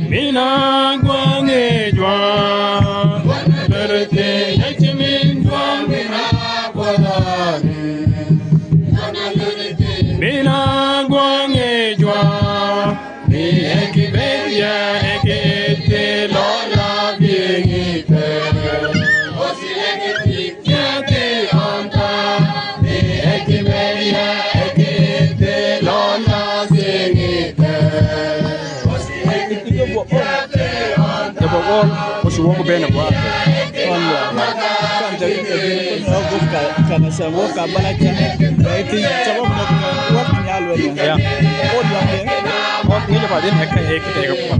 Mina gwange jwa berete yachimin jwa mina gwanani mina gwange jwa ni ekibeya ekete lola biengite osi ekite anta ni ekibeya ekete lola biengite Usiwongo bena kwa kana sawo ka balacha eti sawo mo wat nyalo ya o lande o ni le badin hekka hekka hekka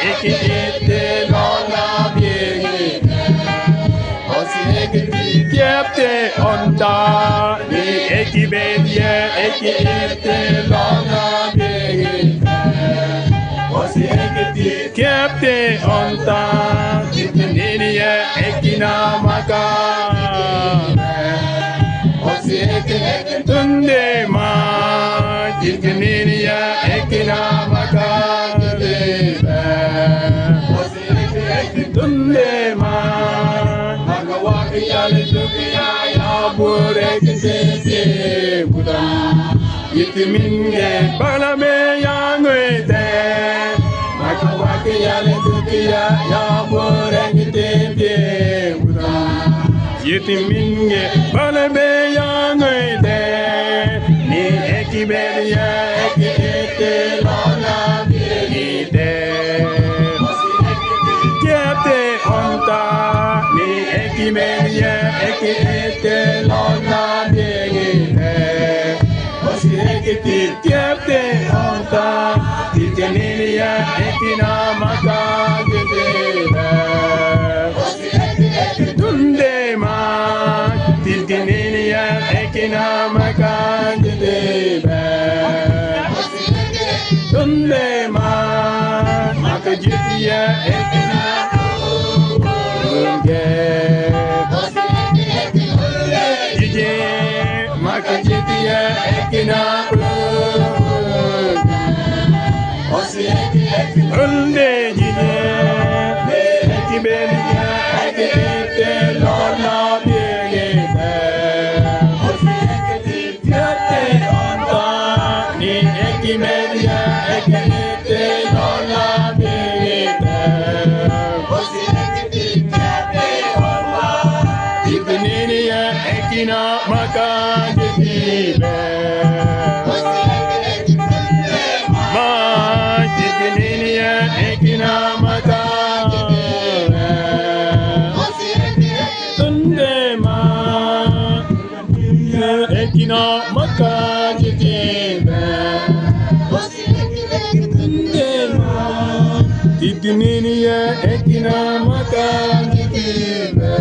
Ekite lola biegi osi ekite onda ni ekibedia ekite lola biegi osi ekite onda ninia ekina maka osi ekite tunde ma ninia ekina maka Tunde man, Nakawaki Yalidukia, Yabure Kitse, Buddha, Yitiminge, Balame Yangwete, Nakawaki Yalidukia, Yabure Kitse, Buddha, Yitiminge, Balame Yangwete, Ni Ekibedia, Ekite, Lola, Biegite. Ni ekimedia ekite lona biegite osi ekite onta titenilia ekina maka gedebe osi ekite tunde ma titenilia ekina maka gedebe osi ekite tunde ma makajitia ekina Makajitia ekina unde jide ekibelia ekite lona biegite ekite onda ni ekibelia ekite lona biegite ekina maka jitibe ma jitiniya ekina maka tunde ma ekina maka jitibe tunde ma jitiniya ekina maka jitibe